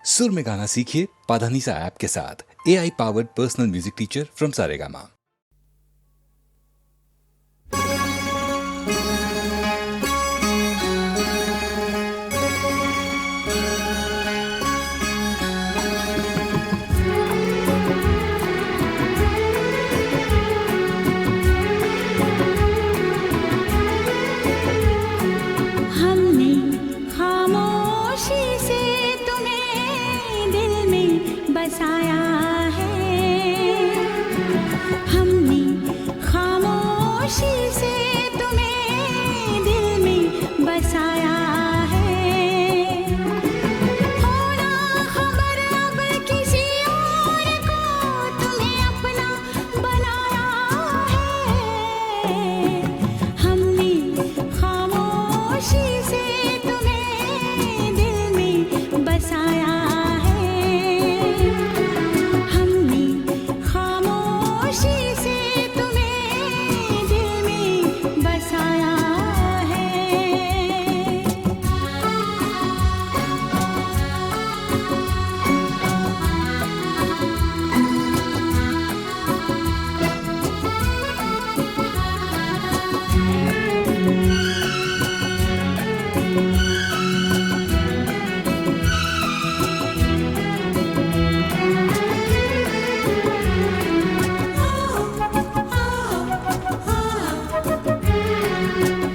सुर में गाना सीखिए पाधानीसा ऐप के साथ। AI powered personal music teacher from Saregama. हमने खामोशी से तुम्हें दिल में बसाया है। हमने खामोशी से तुम्हें दिल में बसाया है। होना खबर अब किसी और को तुम्हें अपना बनाया है। हमने खामोशी से तुम्हें दिल में बसाया है। हमने खामोशी से तुम्हें दिल में बसाया है।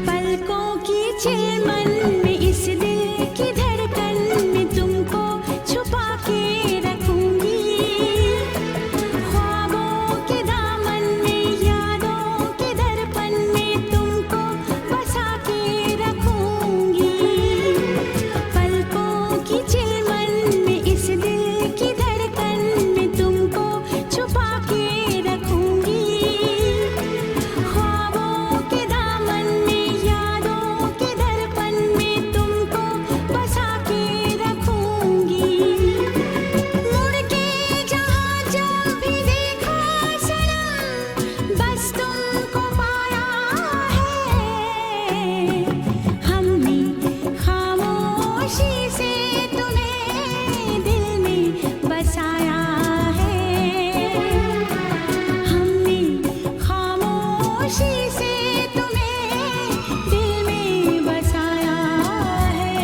पलकों की चिलमन में इस दिल की धड़कन में तुमको छुपा के रखूंगी। ख्वाबों के दामन में यादों के दर्पण में तुमको बसा के रखूंगी। पलकों की चिलमन में इस दिल की धड़कन में तुमको छुपा के रखूंगी। ख्वाबों के दामन में यादों के दर्पण में तुमको बसा के रखूंगी। मुड़ के जहाँ जब भी देखा सनम बस तुमको पाया है। हमने खामोशी से तुम्हें दिल में बसाया है। हमने खामोशी से तुम्हें दिल में बसाया है।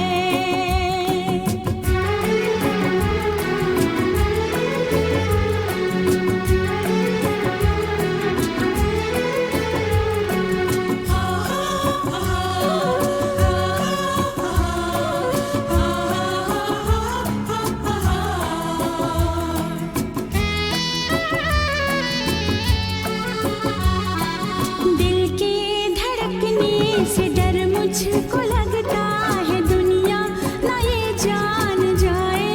दिल के धड़कने से डर मुझको लगता है दुनिया ना ये जान जाए।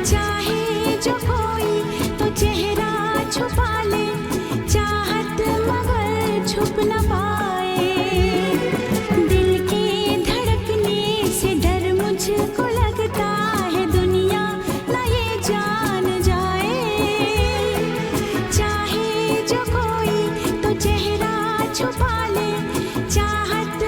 चाहे जो कोई तो चेहरा छुपा ले, चाहत मगर छुप न पाए। दिल के धड़कने से डर मुझको लगता है दुनिया ना ये जान जाए। चाहे जो कोई तो चेहरा छुपा ले, चाहत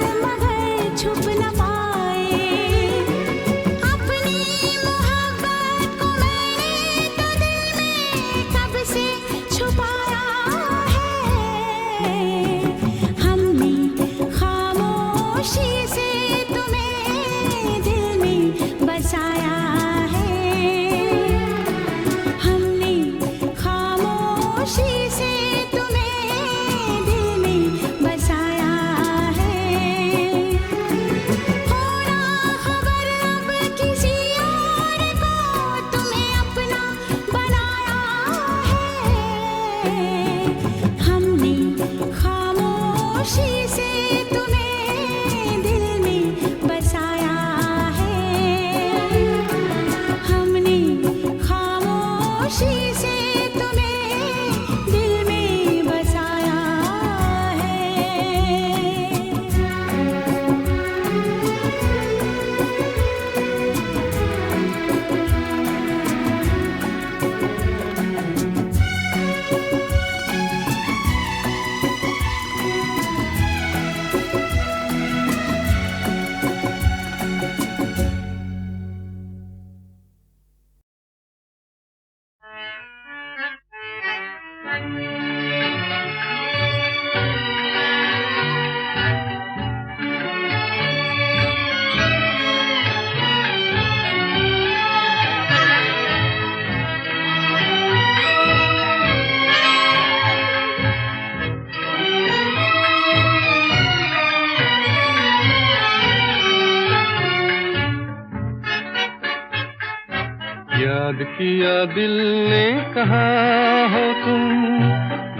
याद किया दिल ने कहाँ हो तुम,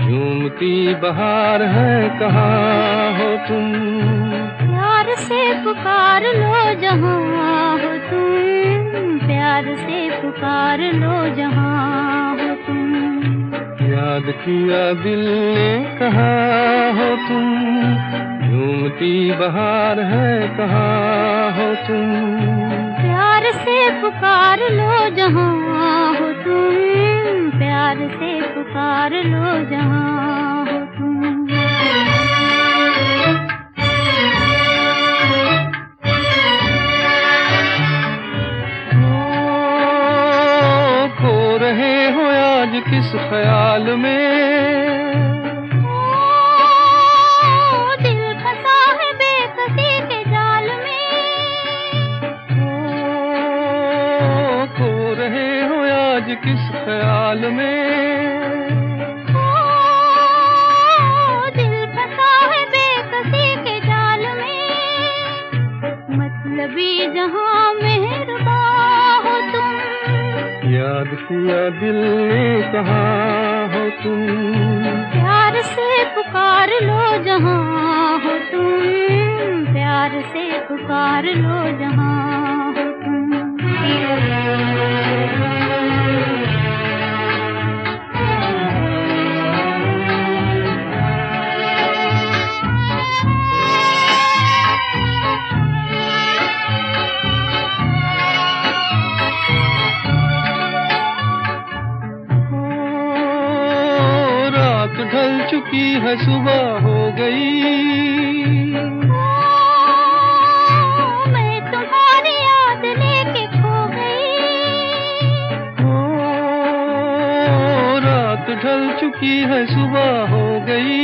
झूमती बहार है कहाँ हो तुम। प्यार से पुकार लो जहाँ हो तुम, प्यार से पुकार लो जहाँ हो तुम। याद किया दिल ने कहाँ हो तुम, झूमती बहार है कहाँ हो तुम। प्यार से पुकार लो जहाँ हो तुम, प्यार से पुकार लो जहाँ हो तुम। खो रहे हो आज किस ख्याल में, दिल फंसा है बेकसी के जाल में। खो रहे हो आज किस ख्याल में, दिल फंसा है बेकसी के जाल में। मतलबी जहाँ मेहरबान हो तुम, याद किया दिल ने कहाँ हो तुम। प्यार से पुकार लो जहाँ हो तुम, प्यार से पुकार लो जहाँ हो तुम। ढल चुकी है सुबह हो गई, मैं तुम्हारी याद लेके खो गई। रात ढल चुकी है सुबह हो गई,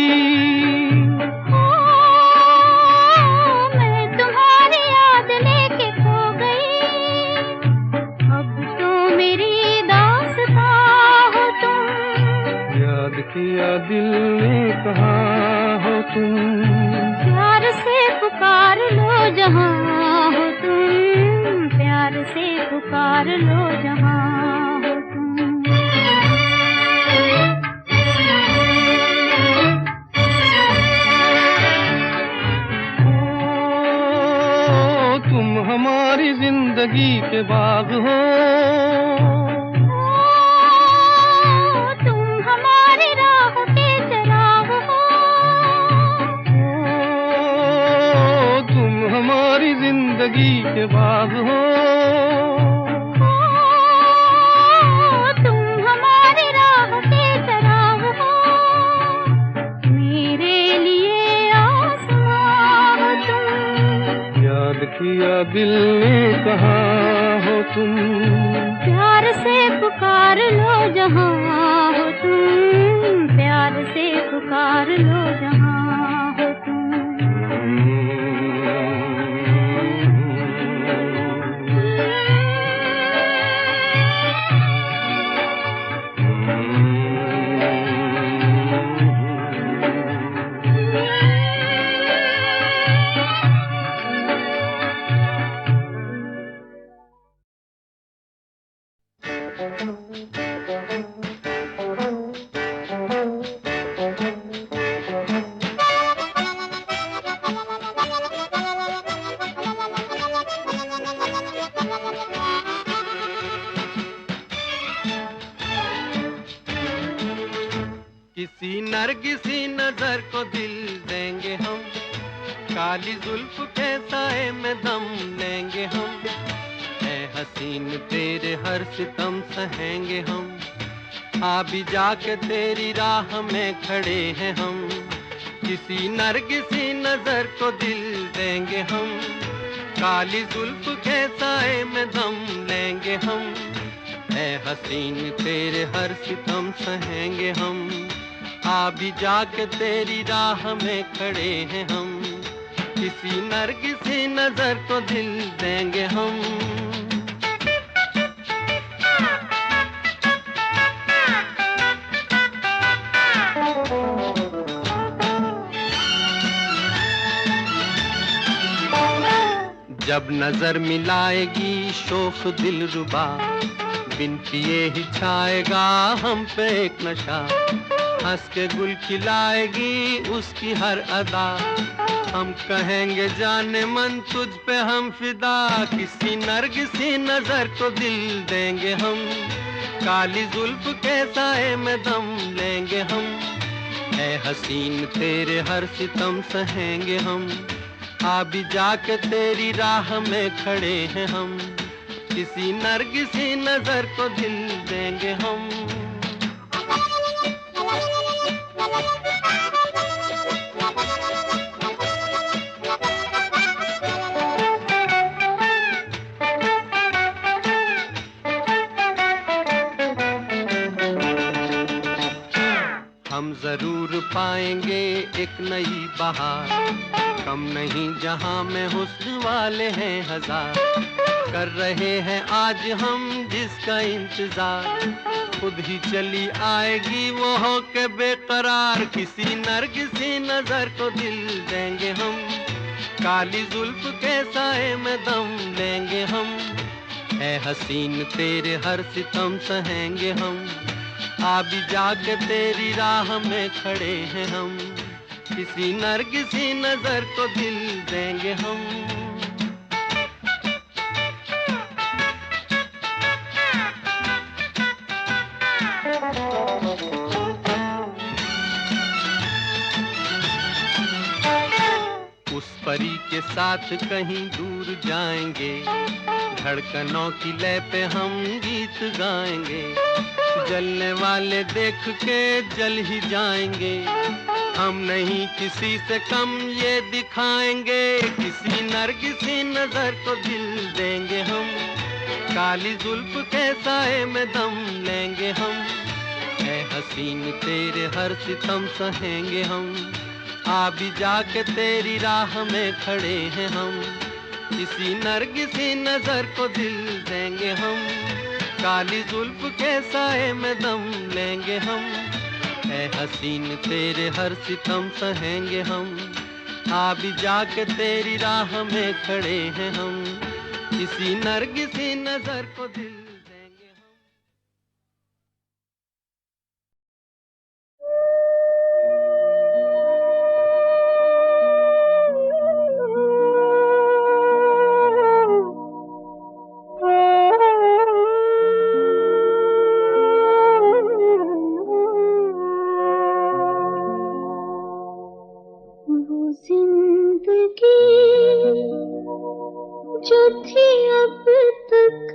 मैं तुम्हारी याद लेके खो गई। अब तो मेरी दास्तां हो तुम, याद किया दिल ने कहाँ हो तुम। प्यार से पुकार लो जहाँ हो तुम, प्यार से पुकार लो जहाँ हो तुम। तुम हमारी जिंदगी के बाग हो, तुम हमारी राह के चराग हो। तुम हमारी जिंदगी के बाग हो, तुम हमारी राह के चराग हो। मेरे लिए आसमां हो तुम, याद किया दिल ने कहाँ हो तुम। प्यार से पुकार लो जहाँ हो तुम, प्यार से पुकार लो जहाँ हो तुम। किसी नरगिसी नजर को दिल देंगे हम, काली जुल्फ के साए में दम लेंगे हम। ऐ हसीन तेरे हर सितम सहेंगे हम, आ भी जाके तेरी राह में खड़े हैं हम। किसी नरगिसी नजर को दिल देंगे हम, काली जुल्फ के साए में दम लेंगे हम। ऐ हसीन तेरे हर सितम सहेंगे हम, आ भी जाके तेरी राह में खड़े हैं हम। किसी नरगिसी नजर को दिल देंगे हम। जब नजर मिलाएगी शोख दिलरुबा, बिन पिए ही छाएगा हम पे एक नशा, हंस के गुल खिलाएगी उसकी हर अदा। हम कहेंगे जाने मन तुझ पे हम फिदा, किसी नरगिसी नजर को दिल देंगे हम, काली जुल्फ के साए में दम लेंगे हम। ऐ हसीन तेरे हर सितम सहेंगे हम, आ भी जाके तेरी राह में खड़े हैं हम, किसी नरगिसी नजर को दिल देंगे हम। हम जरूर पाएंगे एक नई बहार, कम नहीं जहां में हुस्न वाले हैं हजार, कर रहे हैं आज हम जिसका इंतजार, खुद ही चली आएगी वो हो के बेकरार, किसी नरगिसी नजर को दिल देंगे हम, काली जुल्फ के साए में दम लेंगे हम। है हसीन तेरे हर सितम सहेंगे हम, आ भी जाके तेरी राह में खड़े हैं हम, किसी नरगिसी नजर को दिल देंगे हम। उस परी के साथ कहीं दूर जाएंगे, धड़कनों की लय पे हम गीत गाएंगे, जलने वाले देख के जल ही जाएंगे, हम नहीं किसी से कम ये दिखाएंगे, किसी नरगिसी नजर को दिल देंगे हम, काली जुल्फ के साए में दम लेंगे हम। ऐ हसीन तेरे हर सितम सहेंगे हम, आ भी जाके तेरी राह में खड़े हैं हम, किसी नरगिसी नजर को दिल देंगे हम, काली जुल्फ के साए में दम लेंगे हम। ऐ हसीन तेरे हर सितम सहेंगे हम, आ भी जाके तेरी राह में खड़े हैं हम, किसी नरगिसी नजर को दिल देंगे हम। वो जिंदगी जो थी अब तक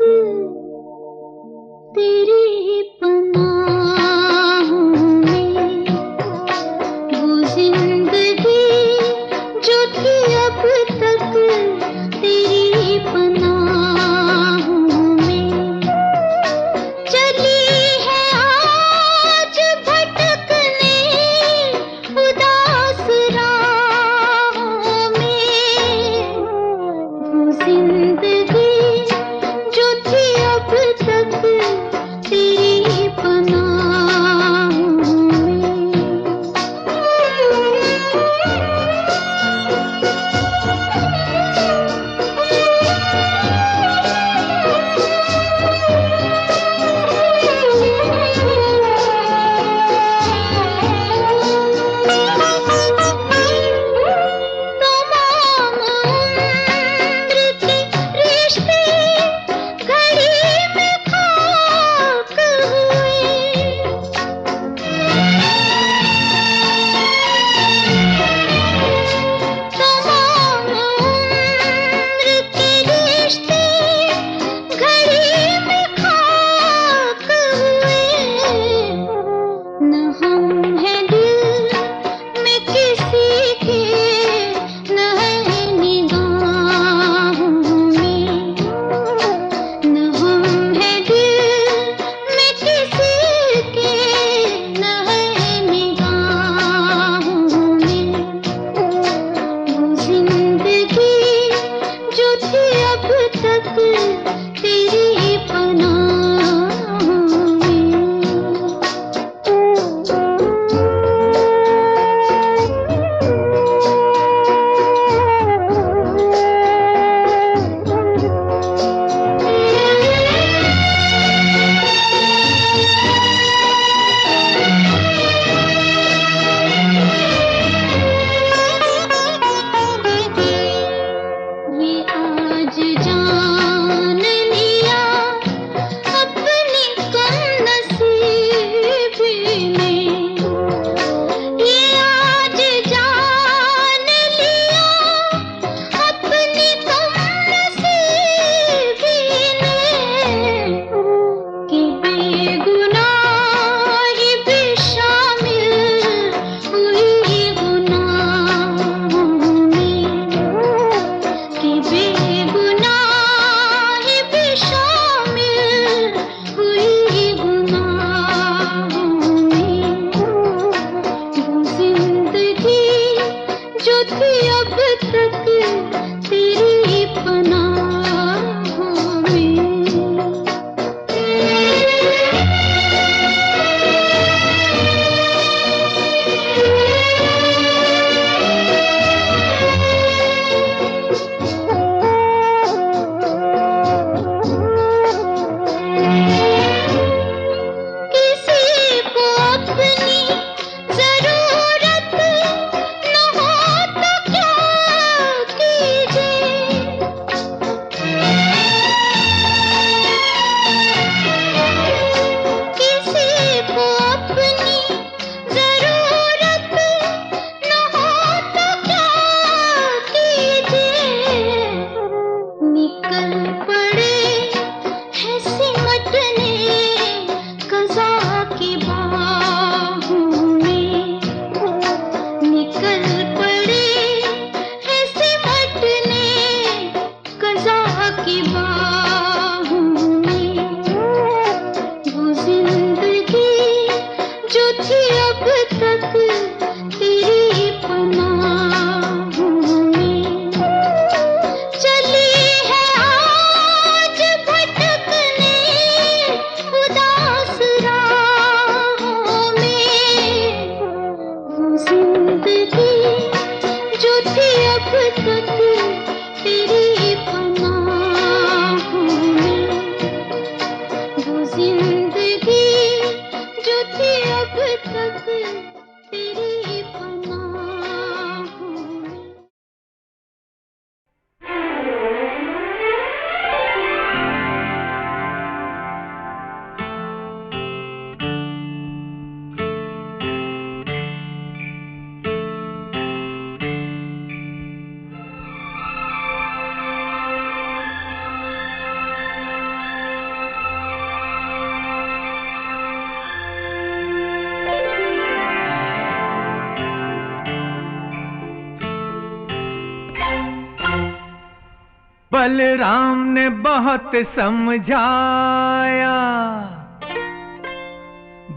बलराम ने बहुत समझाया,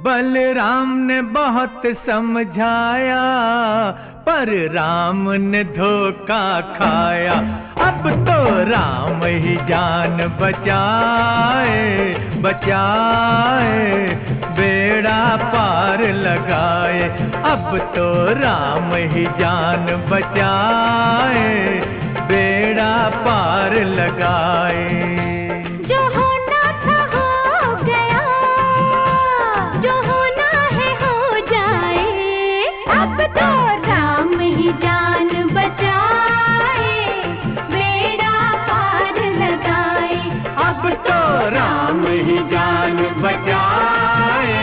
बलराम ने बहुत समझाया, पर राम ने धोखा खाया। अब तो राम ही जान बचाए, बचाए, बेड़ा पार लगाए। अब तो राम ही जान बचाए, बेड़ा पार लगाए। जो होना था हो गया, जो होना है हो जाए। अब तो राम ही जान बचाए, बेड़ा पार लगाए। अब तो राम ही जान बचाए,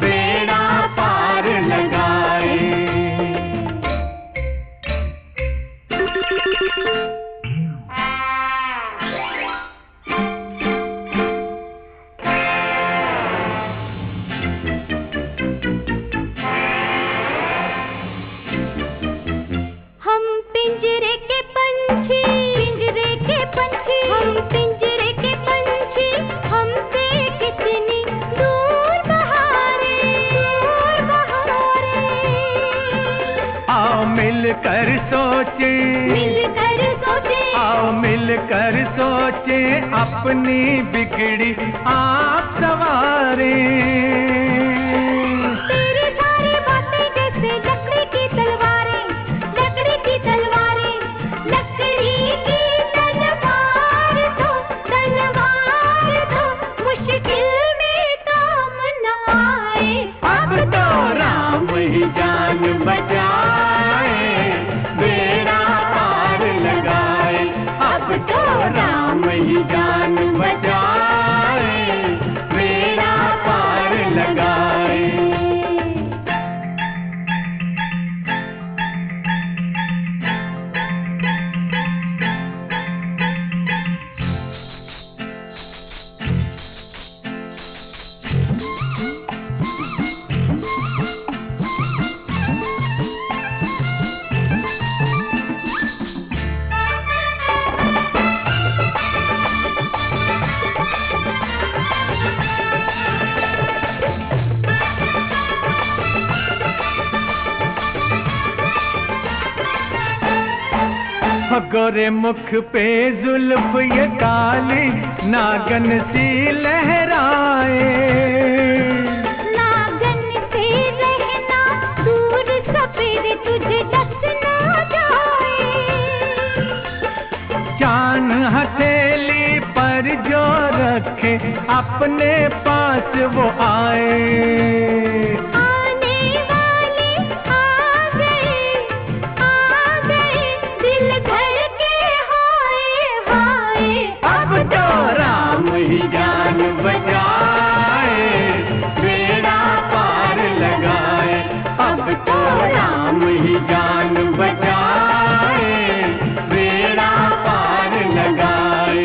बेड़ा पार लगाए। हम पिंजरे के पंछी, पिंजरे के पंछी, हम पिंजरे के पंछी, हमसे कितनी दूर बहारे, दूर बहारे। आओ मिलकर सोचे, मिलकर सोचे, आओ मिलकर सोचे, अपनी बिगड़ी आप सवारे। तेरी सारी बातें जैसे लकड़ी की तलवारें, लकड़ी की तलवारें, लकड़ी की तलवार दो, तलवार दो, मुश्किल में काम न आए। अब तो राम ही जान बचाए, बेड़ा पार लगाए। अब तो राम ही जान बचाए, बेड़ा पार लगाए। गोरे मुख पे जुल्फ ये काली नागन सी लहराए। नागन से रहना दूर, सपेरे तुझे डस ना जाए। जान हथेली पर जो रखे, अपने पास वो आए। आने वाले आ गए, आ गए, दिल धड़ के हाय हाय। अब तो राम ही जान बचाए, बेड़ा पार लगाए। अब तो राम ही जान बचाए, बेड़ा पार लगाए।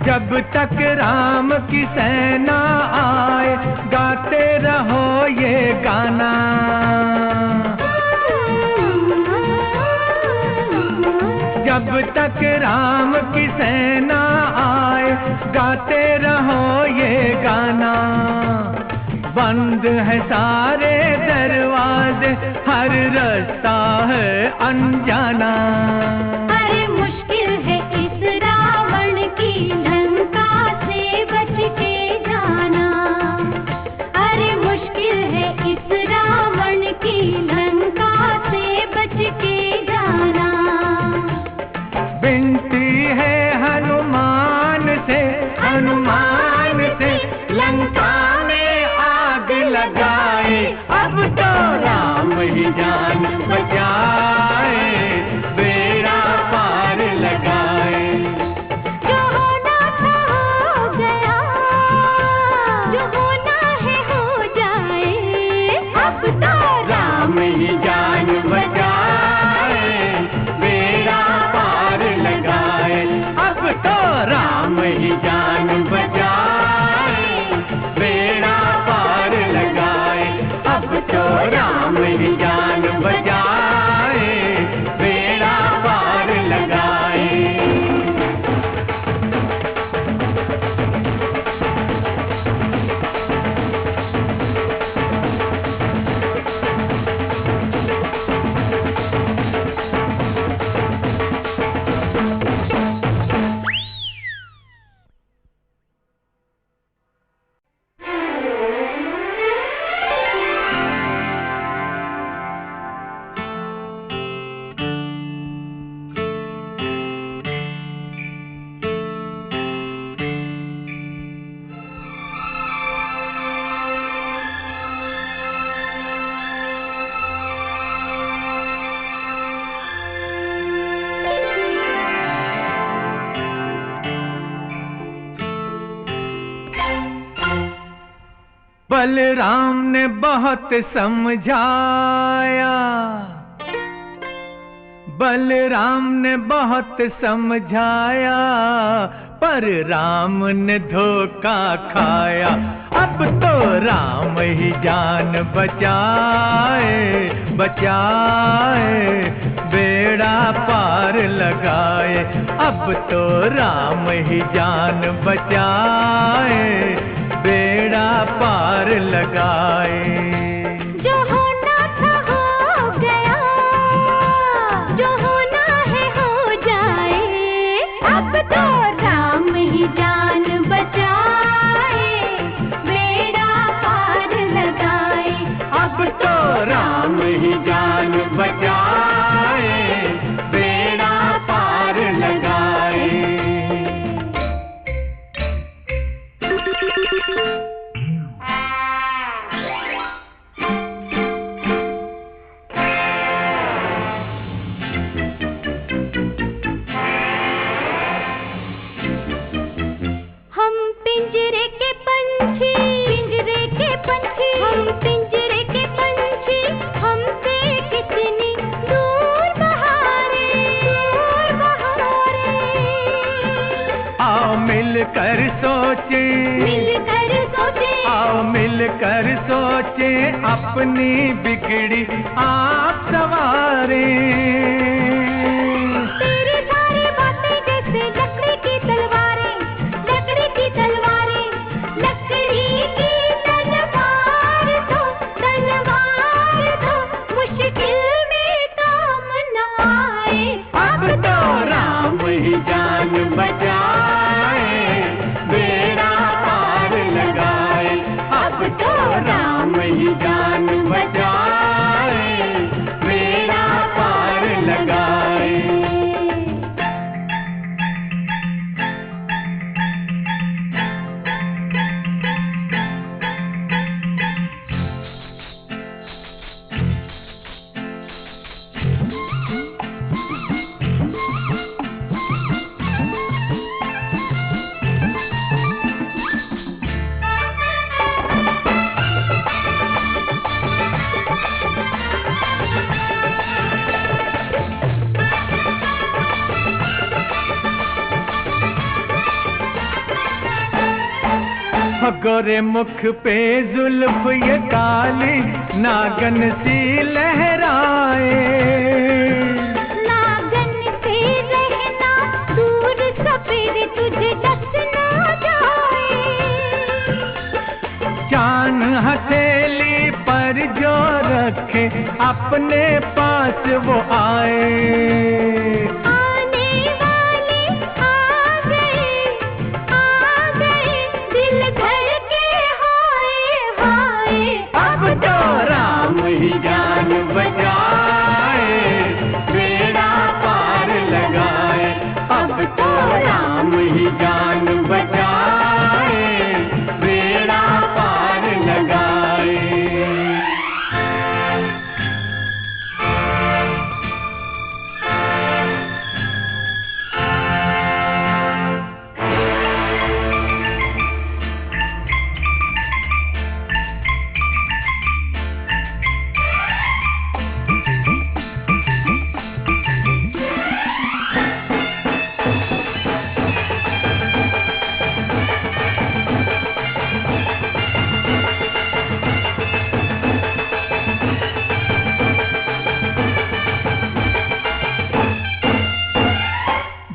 जब तक राम की सेना आए, गाते रहो ये गाना। जब तक राम की सेना आए, गाते रहो ये गाना। बंद है सारे दरवाजे, हर रास्ता है अनजाना। अरे मुश्किल है इस रावण की लंका से बच के जाना। अरे मुश्किल है इस रावण की लंका से बच के जाना। विनती है हनुमान से, हनुमान से, लंका में आग लगाए। अब तो बलराम ने बहुत समझाया, बलराम ने बहुत समझाया, पर राम ने धोखा खाया। अब तो राम ही जान बचाए, बचाए, बेड़ा पार लगाए। अब तो राम ही जान बचाए, बेड़ा पार लगाए। जो होना था हो गया, जो होना है हो जाए। अब तो राम ही जान बचाए, बेड़ा पार लगाए। अब तो राम ही जान बचाए, बेड़ा पार लगाए। हम पिंजरे के पंछी, पिंजरे के पंछी, हम पिंजरे के पंछी, हमसे कितनी दूर बहारे, दूर बहारे। आओ मिलकर सोचे, मिलकर सोचे, आओ मिलकर सोचे, अपनी बिगड़ी आप सवारे। तेरी सारी बातें जैसे लकड़ी की तलवारें, लकड़ी की तलवारें, लकड़ी की तलवार दो, तलवार दो, मुश्किल में काम न आए। अब तो राम ही जान बचाए, बेड़ा पार लगाए। अब तो राम ही जान बचाए, बेड़ा पार लगाए। गोरे मुख पे जुल्फ ये काली नागन सी लहराए। नागन से रहना दूर, सफेद तुझे डस ना जाए। चान हथेली पर जो रखे, अपने पास वो आए। आने वाले आ गए, आ गए, दिल धड़के हाय हाय। अब तो राम ही जान बचाए, बेड़ा पार लगाए। अब तो राम ही जान बचाए, बेड़ा पार लगाए।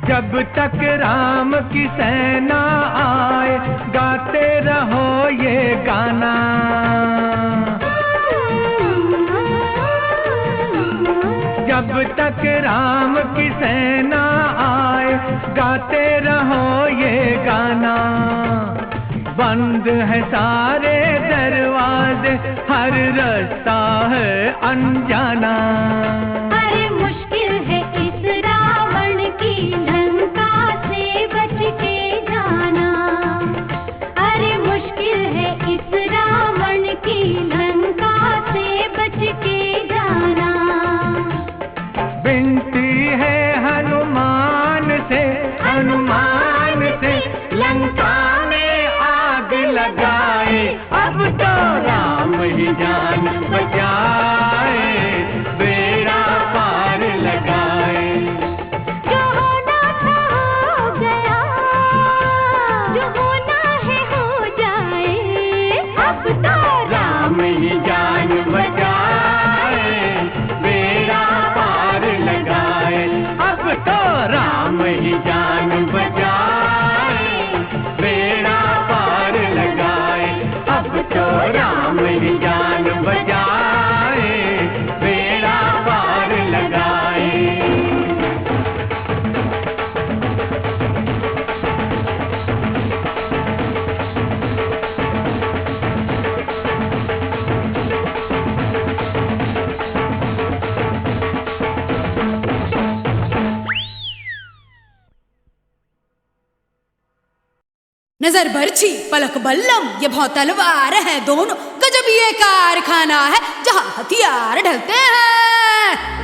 जब तक राम की सेना आए, गाते रहो ये गाना। जब तक राम की सेना आए, गाते रहो ये गाना। बंद है सारे दरवाजे, हर रास्ता है अनजाना। अरे मुश्किल है इस रावण की लंका से बच के जाना। अरे मुश्किल है इस रावण की लंका से बच के जाना। विनती है हनुमान से, हनुमान से, लंका में आग लगाए। अब तो ही जान बचाए, बेड़ा पार लगाए। जो होना था हो गया, जो होना है हो जाए, अब तो राम ही जान बचाए, बेड़ा पार लगाए। अब तो राम ही जान बचाए, बेड़ा पार लगाए। अब तो राम ही जान बचाए, बेड़ा पार लगाए। नजर बरछी पलक बल्लम ये भौं तलवार है दोनों, गजब ये कारखाना है जहां हथियार ढलते हैं।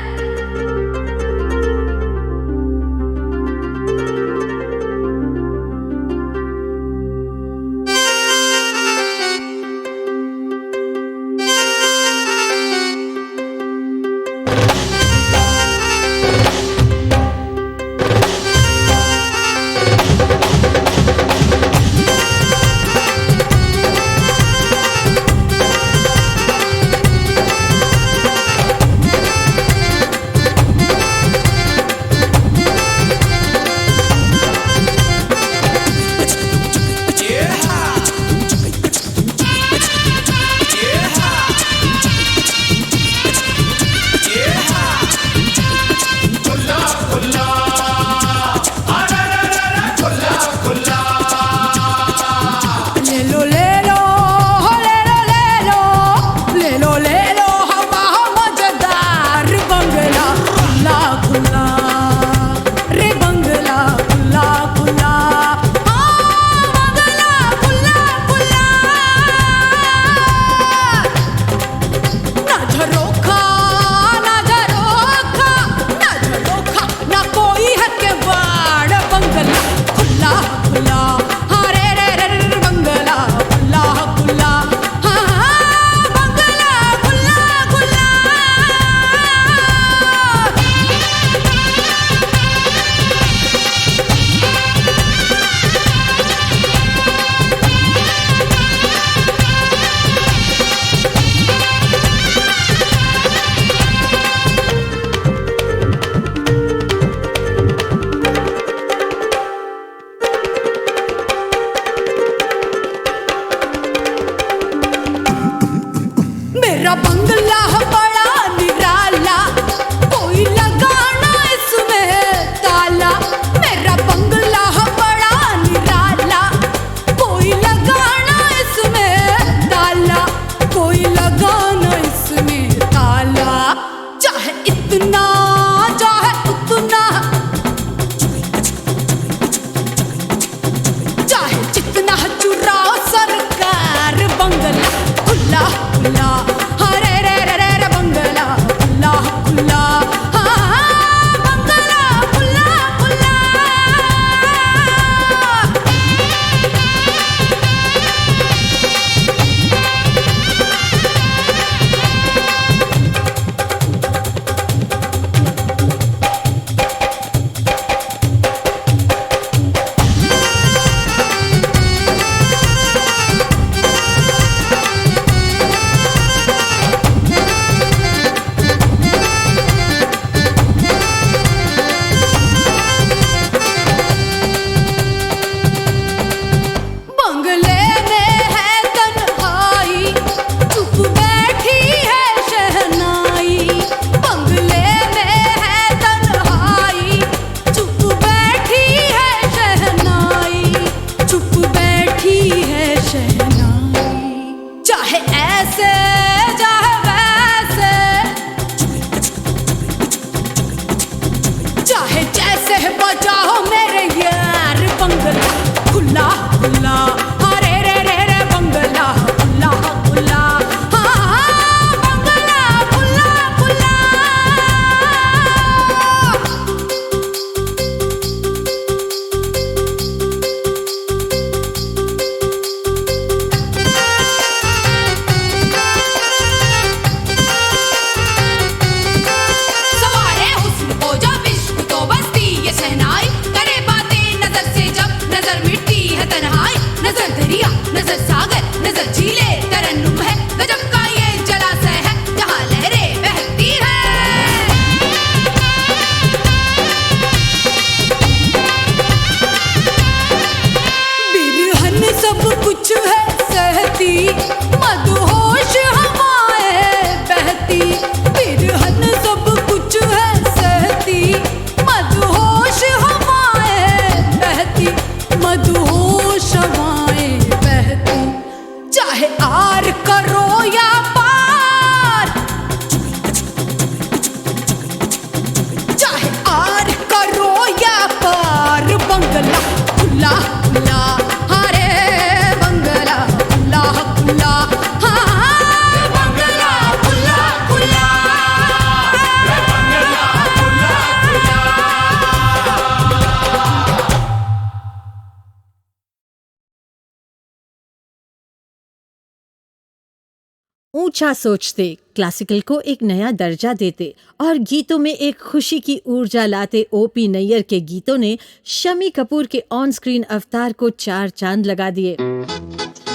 ऊंचा सोचते, क्लासिकल को एक नया दर्जा देते और गीतों में एक खुशी की ऊर्जा लाते ओपी नैयर के गीतों ने शम्मी कपूर के ऑन स्क्रीन अवतार को 4 चांद लगा दिए।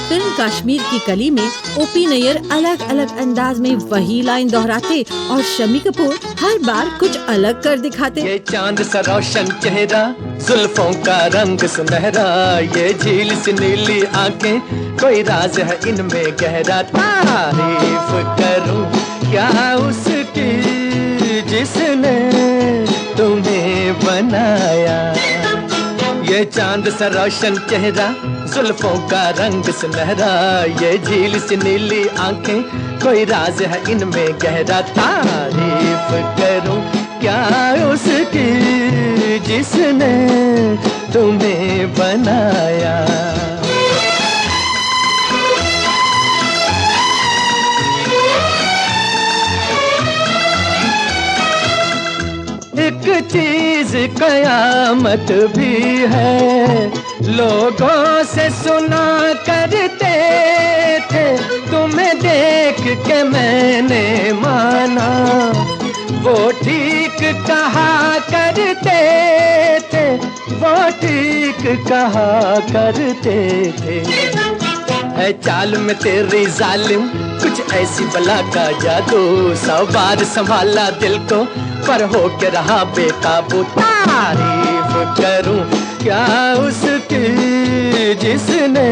फिल्म कश्मीर की कली में ओपी नैयर अलग अलग अंदाज में वही लाइन दोहराते और शम्मी कपूर हर बार कुछ अलग कर दिखाते। ये चांद सा रोशन चेहरा, जुल्फों का रंग सुनहरा, ये झील सी नीली आंखें, कोई राज है इनमें गहरा। तारीफ करूं क्या उसकी जिसने तुम्हें बनाया। ये चांद सा रोशन चेहरा, जुल्फों का रंग सुनहरा, ये झील सी नीली आंखें, कोई राज है इनमें गहरा। तारीफ करूं क्या उसकी जिसने तुम्हें बनाया। एक चीज कयामत भी है, लोगों से सुना करते थे, तुम्हें देख के मैंने माना, वो ठीक कहा करते थे, वो ठीक कहा करते थे। है चाल में तेरी जालिम कुछ ऐसी बला का जादू, 100 बार संभाला दिल को पर हो के रहा बेकाबू। तारीफ करूं क्या उसकी जिसने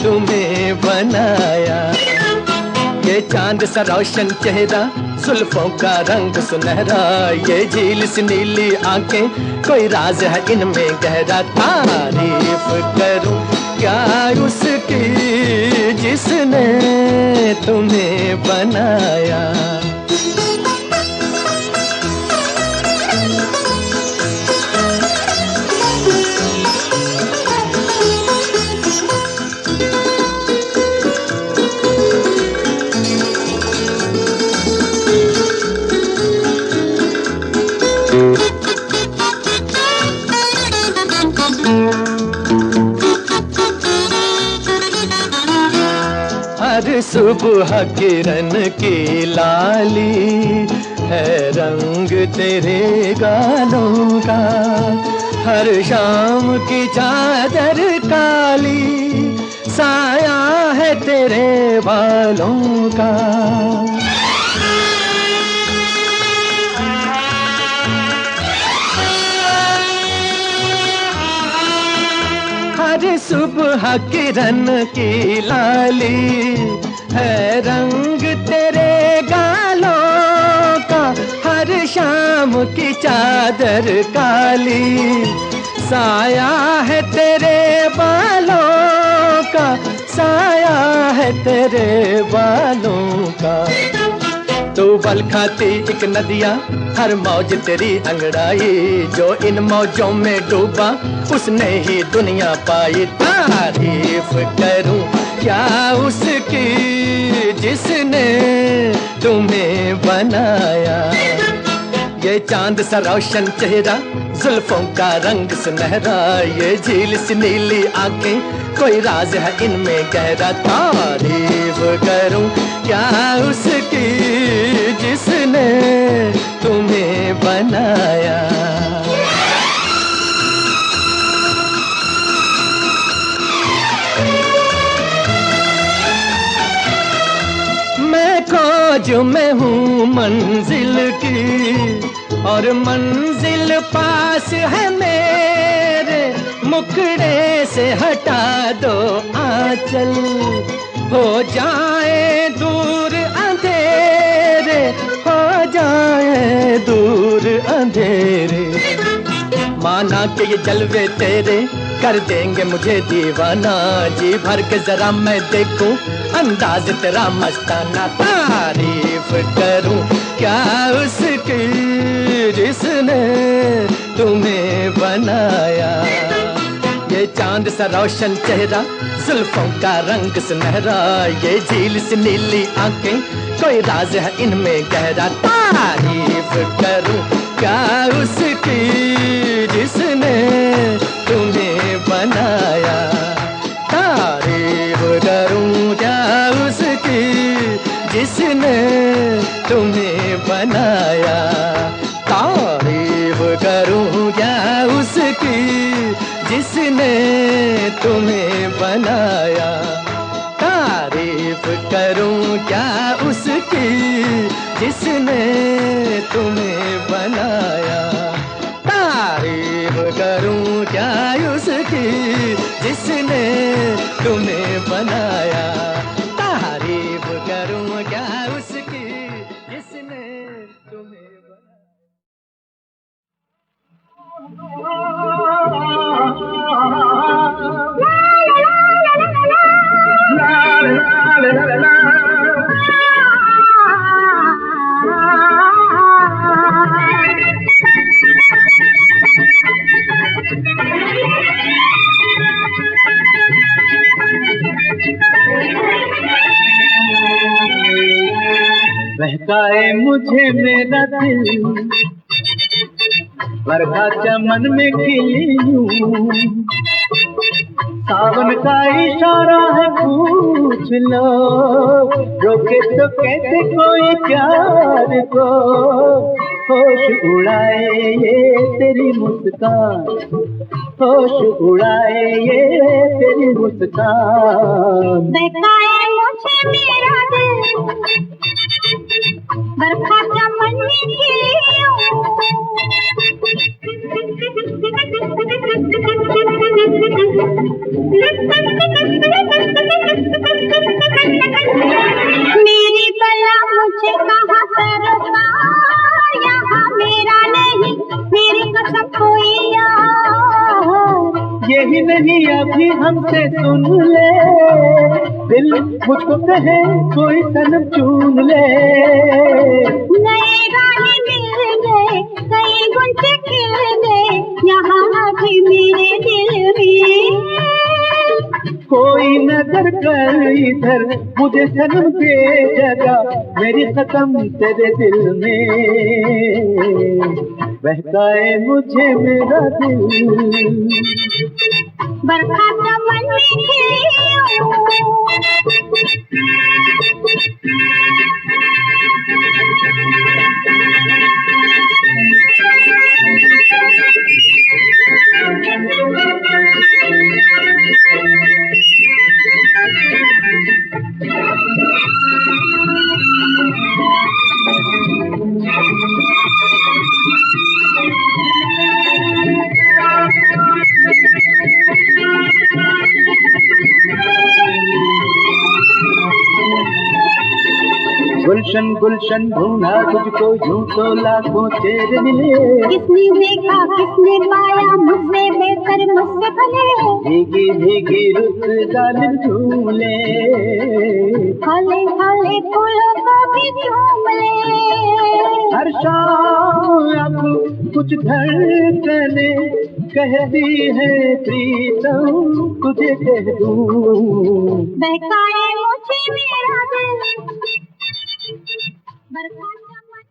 तुम्हें बनाया। ये चांद सा रोशन चेहरा, जुल्फों का रंग सुनहरा, ये झील सी नीली आंखें, कोई राज है इनमें गहरा। तारीफ करूं क्या उसकी जिसने तुम्हें बनाया। हर सुबह किरण की लाली है रंग तेरे गालों का, हर शाम की चादर काली साया है तेरे बालों का। हर सुबह किरण की लाली है रंग तेरे गालों का, हर शाम की चादर काली साया है तेरे बालों का, साया है तेरे बालों का। तू बल खाती एक नदिया, हर मौज तेरी अंगड़ाई, जो इन मौजों में डूबा उसने ही दुनिया पाई। तारीफ करूं क्या उसकी जिसने तुम्हें बनाया। ये चांद सा रोशन चेहरा, जुल्फों का रंग सुनहरा, ये झील सी नीली आंखें, कोई राज है इनमें गहरा। तारीफ करूं क्या उसकी जिसने तुम्हें बनाया। मैं खोज में हूँ मंजिल की और मंजिल पास है मेरे, मुखड़े से हटा दो आंचल, हो जाए दूर अंधेरे, हो जाए दूर अंधेरे। माना कि ये जलवे तेरे कर देंगे मुझे दीवाना, जी भर के जरा मैं देखूं अंदाज तेरा मस्ताना। तारीफ करूं क्या उसकी जिसने तुम्हें बनाया। ये चांद सा रोशन चेहरा, जुल्फों का रंग सुनहरा, ये झील सी नीली आंखें, कोई राज है इनमें गहरा। तारीफ करूं क्या उसकी जिसने तुम्हें बनाया। तारीफ करूं क्या उसकी जिसने तुम्हें बनाया। तारीफ करूं क्या उसकी जिसने तुम्हें बनाया। तारीफ करूं क्या उसकी जिसने तुम्हें बनाया। तारीफ करूं क्या उसकी जिसने तुम्हें बनाया। बहकाए मुझे मेरा दिल बरखा चमन में खिली यूं। सावन का इशारा है पूछ लो रोके तो कैसे कोई प्यार को। होश उड़ाए ये तेरी मुस्कान, होश उड़ाए ये तेरी मुस्कान। बहकाए मुझे मेरा दिल बरखा चमन में खिली यूं। मेरी बला मुझे कहा सरकार, यहाँ मेरा नहीं मेरी कसम कोई यार। यही नहीं अभी हमसे सुन ले, दिल मुझको कहे कोई सनम चुन ले। नए गाने मिल गए कई गुंजे खिल गए यहाँ अभी मेरे दिल में। कोई नजर कर इधर मुझे सनम दे जगह मेरी कसम तेरे दिल में। बहकाए मुझे मेरा दिल बरखा चमन में खिली यूं। गुलशन गुलशन ढूंढा तुझको यूं तो लाखों चेहरे मिले। किसने देखा किसने पाया मुझसे बेहतर मुझसे भले। भीगी भीगी रुत जालिम झूले। हले हले फूलों को भी झूम ले। हर शाम अब कुछ धड़कने कहती है प्रीतम तुझे कह दूं। बहकाए मुझे मेरा दिल बरखा चमन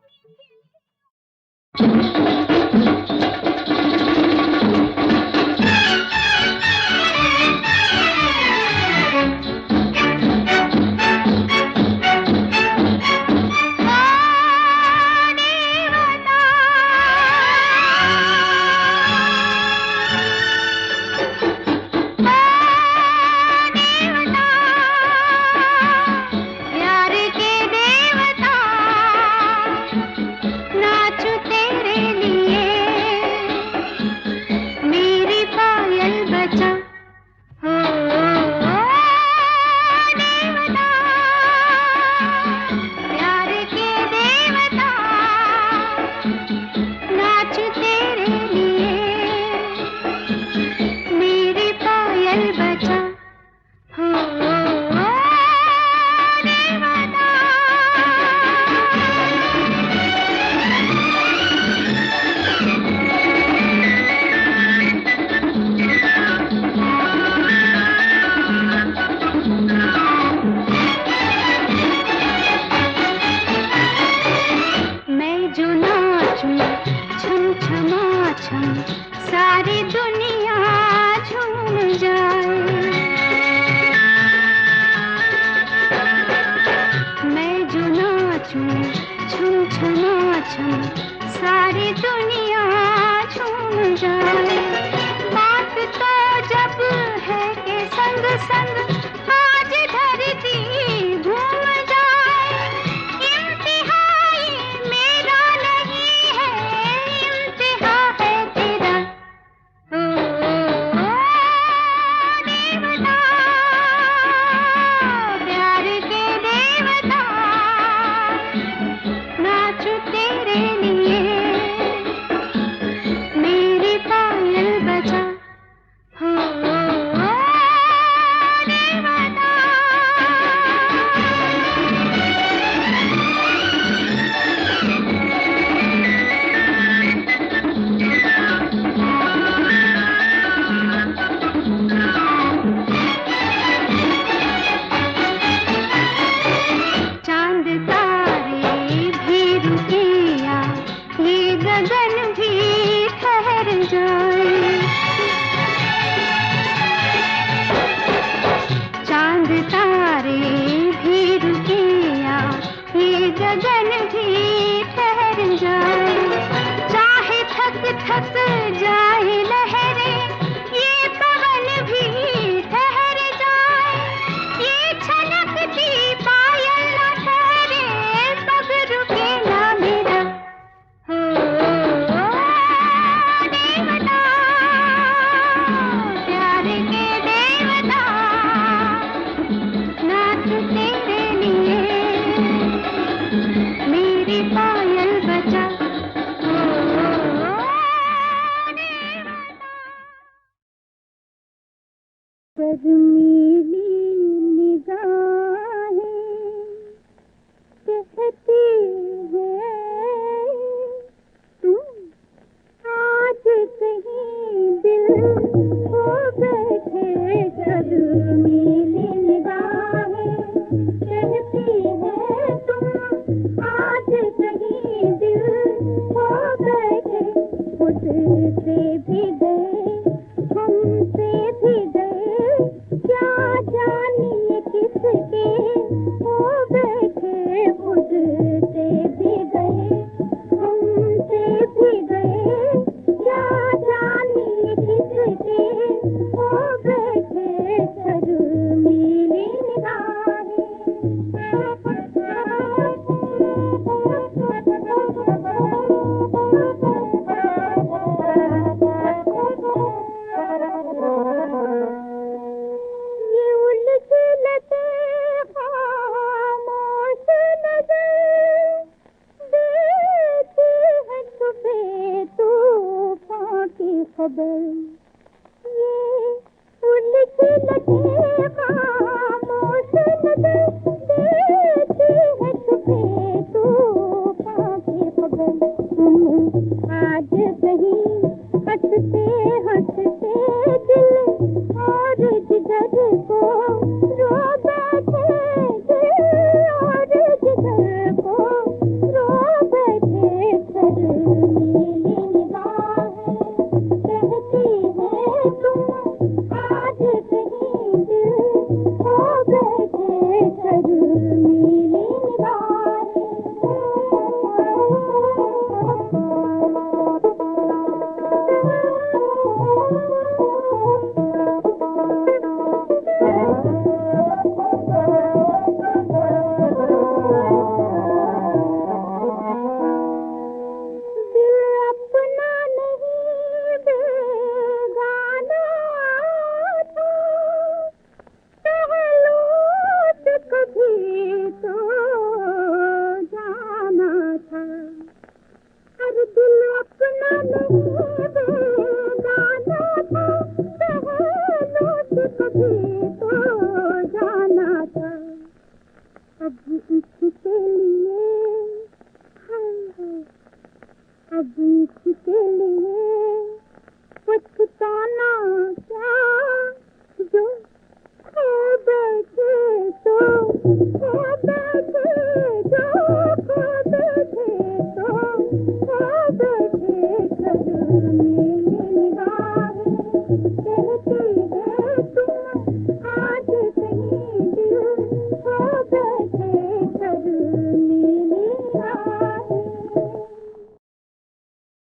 सारी दुनिया झूम जाए। बात तो बरस जाए लहरें, ये पवन भी ठहर जाए, ये छलकती पायल न ठहरे, पग रुके ना मेरा। हो देवता, प्यार के देवता, नाच तेरे लिए मेरी पायल बजा। शर्मीली निगाहें कहती हैं तुम आज कहीं दिल खो बैठे। शर्मीली निगाहें कहती हैं तुम आज कहीं दिल खो बैठे। खुद से भी गए हमसे भी गए, क्या जानिए किसके हो बैठे। खुद से भी गए हमसे भी गए, क्या जानिए किसके हो बैठे। शर्मीली ये उलझ लगे खामोश नजर देती है सुबह तूफान की खबर। ये उलझ लगे खामोश नजर देती है सुबह तूफान की खबर। आज कहीं हंसते हंसते दिल और जिगर को रो बैठे, दिल और जिगर को रो बैठे। शर्मीली निगाहें कहती हैं तुम आज कहीं दिल खो बैठे। शर्मीली अब इसके लिए, अब इसके लिए पछताना क्या, जो खो बैठे तो